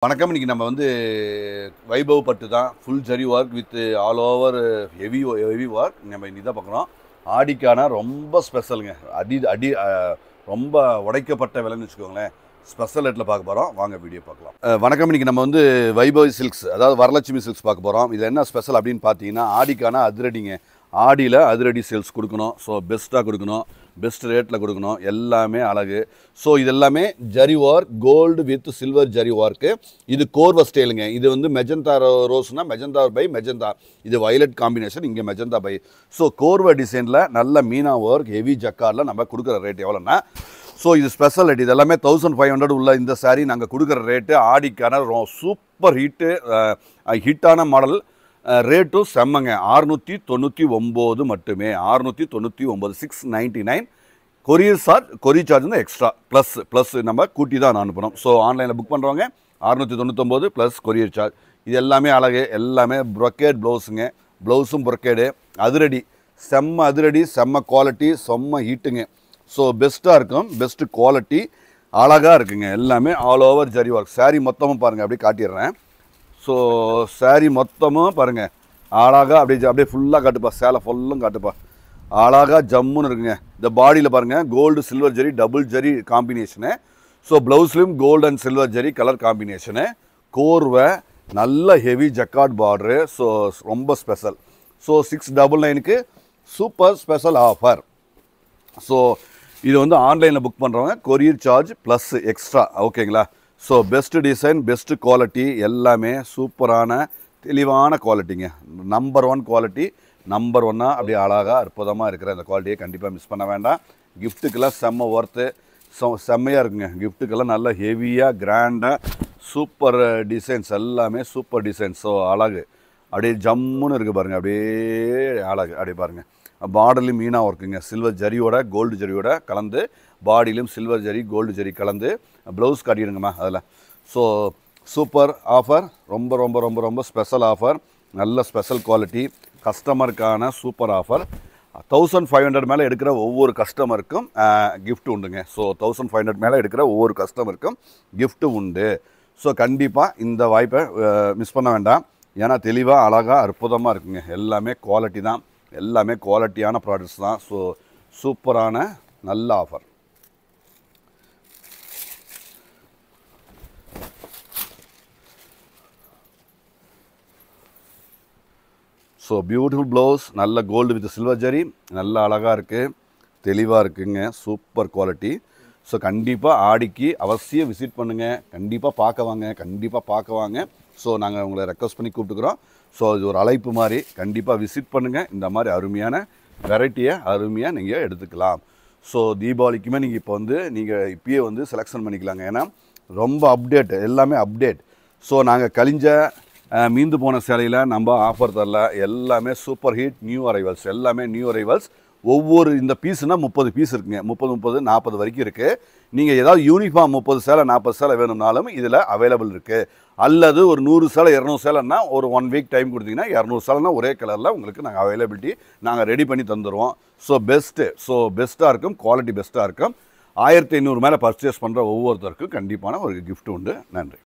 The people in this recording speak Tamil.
வணக்கம். இன்னைக்கு நம்ம வந்து வைபவ் பட்டு தான் full zari work with all over heavy work நம்ம இன்னைக்கு தான் பார்க்குறோம். ஆடிக்கான ரொம்ப ஸ்பெஷலுங்க. அடி ரொம்ப உடைக்கப்பட்ட விலைன்னு வச்சுக்கோங்களேன். ஸ்பெஷல் ரேட்டில் பார்க்க போகிறோம். வாங்க வீடியோ பார்க்கலாம். வணக்கம். இன்னைக்கு நம்ம வந்து வைபவ் சில்க்ஸ், அதாவது வரலட்சுமி சில்க்ஸ் பார்க்க போகிறோம். இது என்ன ஸ்பெஷல் அப்படின்னு பார்த்தீங்கன்னா, ஆடிக்கான அதிரடிங்க. ஆடியில் அதிரடி சேல்ஸ் கொடுக்கணும். ஸோ பெஸ்ட்டாக கொடுக்கணும், பெஸ்ட் ரேட்டில் கொடுக்கணும், எல்லாமே அழகு. ஸோ இது எல்லாமே zari work, gold with silver zari work. இது கோர்வ ஸ்டைலுங்க. இது வந்து மெஜந்தா ரோஸ்னா மெஜந்தா பை மெஜந்தா, இது வயலட் காம்பினேஷன், இங்கே மெஜந்தா பை. ஸோ கோர்வ டிசைனில் நல்ல மீனா ஒர்க் ஹெவி ஜக்கார்டில் நம்ம கொடுக்குற ரேட் எவ்வளோன்னா, ஸோ இது ஸ்பெஷல் ரேட். இது எல்லாமே 1500 உள்ள இந்த சாரீ நாங்கள் கொடுக்குற ரேட்டு ஆடிக்கான சூப்பர் ஹிட்டான மாடல். ரேட்டும் செம்மங்க. 699 மட்டுமே. 699, 699. கொரியர் சார்ஜ் வந்து எக்ஸ்ட்ரா ப்ளஸ் நம்ம கூட்டி தான் அனுப்பணும். ஸோ ஆன்லைனில் புக் பண்ணுறவங்க 699 ப்ளஸ் கொரியர் சார்ஜ். இது எல்லாமே அழகு, எல்லாமே ப்ரொக்கேட் ப்ளவுஸுங்க. ப்ளவுஸும் ப்ரொக்கேடு, அதிரடி, செம்ம குவாலிட்டி, செம்ம ஹீட்டுங்க. ஸோ பெஸ்ட்டாக இருக்கும், பெஸ்ட்டு குவாலிட்டி, அழகாக இருக்குங்க. எல்லாமே all over zari work. Sari மொத்தமும் பாருங்கள், அப்படியே காட்டிடுறேன். ஸோ சாரீ மொத்தமும் பாருங்கள், அழகாக அப்படியே ஃபுல்லாக காட்டுப்பா. சேலை ஃபுல்லும் காட்டுப்பா, அழகாக ஜம்முன்னு இருக்குங்க. இந்த பாடியில் பாருங்கள், gold silver zari double zari combination. So ப்ளவுஸ்லேயும் gold and silver zari colour combination. கோர்வை நல்ல ஹெவி ஜக்கார்ட் பார்டரு. ஸோ ரொம்ப ஸ்பெஷல். ஸோ 699க்கு சூப்பர் ஸ்பெஷல் ஆஃபர். ஸோ இது வந்து ஆன்லைனில் புக் பண்ணுறவங்க கொரியர் சார்ஜ் ப்ளஸ் எக்ஸ்ட்ரா, ஓகேங்களா? So best design, best quality, எல்லாமே சூப்பரான தெளிவான குவாலிட்டிங்க. நம்பர் 1 குவாலிட்டி, நம்பர் 1ஆக அப்படியே அழகாக அற்புதமாக இருக்கிற அந்த குவாலிட்டியை கண்டிப்பாக மிஸ் பண்ண வேண்டாம். கிஃப்ட்டுக்கெல்லாம் செம்ம ஒர்த்து, செம்மையாக இருக்குங்க. கிஃப்ட்டுக்கெல்லாம் நல்ல ஹெவியாக கிராண்டாக சூப்பர் டிசைன்ஸ், எல்லாமே சூப்பர் டிசைன்ஸ். ஸோ அழகு அப்படியே ஜம்முன்னு இருக்குது பாருங்கள், அப்படியே அழகு. அப்படியே பாருங்கள், பார்டர்லையும் மீனா ஒர்க்குங்க. சில்வர் ஜரியோட கோல்டு ஜரியோட கலந்து, பாடியிலும் சில்வர் ஜரி கோல்டு ஜரி கலந்து. ப்ளவுஸ் காட்டிடுங்கம்மா அதில். ஸோ சூப்பர் ஆஃபர், ரொம்ப ரொம்ப ரொம்ப ரொம்ப ஸ்பெஷல் ஆஃபர், நல்ல ஸ்பெஷல் குவாலிட்டி, கஸ்டமருக்கான சூப்பர் ஆஃபர். 1500 மேலே எடுக்கிற ஒவ்வொரு கஸ்டமருக்கும் கிஃப்ட் உண்டுங்க. ஸோ 1500 மேலே எடுக்கிற ஒவ்வொரு கஸ்டமருக்கும் கிஃப்ட்டு உண்டு. ஸோ கண்டிப்பாக இந்த வாய்ப்பை மிஸ் பண்ண வேண்டாம். ஏன்னா தெளிவாக அழகாக அற்புதமாக இருக்குங்க. எல்லாமே குவாலிட்டி தான், எல்லாமே குவாலிட்டியான ப்ராடக்ட்ஸ் தான். ஸோ சூப்பரான நல்ல ஆஃபர். ஸோ பியூட்டிஃபுல் ப்ளவுஸ், நல்ல கோல்டு வித் சில்வர் ஜரி, நல்ல அழகாக இருக்குது, தெளிவாக இருக்குங்க, சூப்பர் குவாலிட்டி. ஸோ கண்டிப்பாக ஆடிக்கு அவசியம் விசிட் பண்ணுங்கள். கண்டிப்பாக பார்க்க வாங்க. ஸோ நாங்கள் உங்களை ரெக்வஸ்ட் பண்ணி கூப்பிட்டுக்கிறோம். ஸோ இது ஒரு அழைப்பு மாதிரி, கண்டிப்பாக விசிட் பண்ணுங்கள். இந்த மாதிரி அருமையான வெரைட்டியை அருமையாக நீங்கள் எடுத்துக்கலாம். ஸோ தீபாவளிக்குமே நீங்கள் இப்போ வந்து இப்பயே வந்து செலெக்ஷன் பண்ணிக்கலாங்க. ஏன்னா ரொம்ப அப்டேட், எல்லாமே அப்டேட். ஸோ நாங்கள் கழிஞ்ச மீந்து போன சேலையில் நம்ம ஆஃபர் தரல, எல்லாமே சூப்பர் ஹீட் நியூ அரைவல்ஸ், எல்லாமே நியூ அரைவல்ஸ். ஒவ்வொரு இந்த பீஸுனால் 30 பீஸ் இருக்குங்க. 30, 40 வரைக்கும் இருக்குது. நீங்கள் ஏதாவது யூனிஃபார்ம் 30 சேலை 40 சேலை வேணும்னாலும் இதில் அவைலபிள் இருக்குது. அல்லது ஒரு 100 சேலை 200 சேலைன்னா ஒரு 1 வீக் டைம் கொடுத்தீங்கன்னா 200 சேலைனா ஒரே கலரில் உங்களுக்கு நாங்கள் அவைலபிலிட்டி நாங்கள் ரெடி பண்ணி தந்துடுவோம். ஸோ பெஸ்ட்டாக இருக்கும், குவாலிட்டி பெஸ்ட்டாக இருக்கும். 1500 மேலே பர்ச்சேஸ் பண்ணுற ஒவ்வொருத்தருக்கும் கண்டிப்பான ஒரு கிஃப்ட் உண்டு. நன்றி.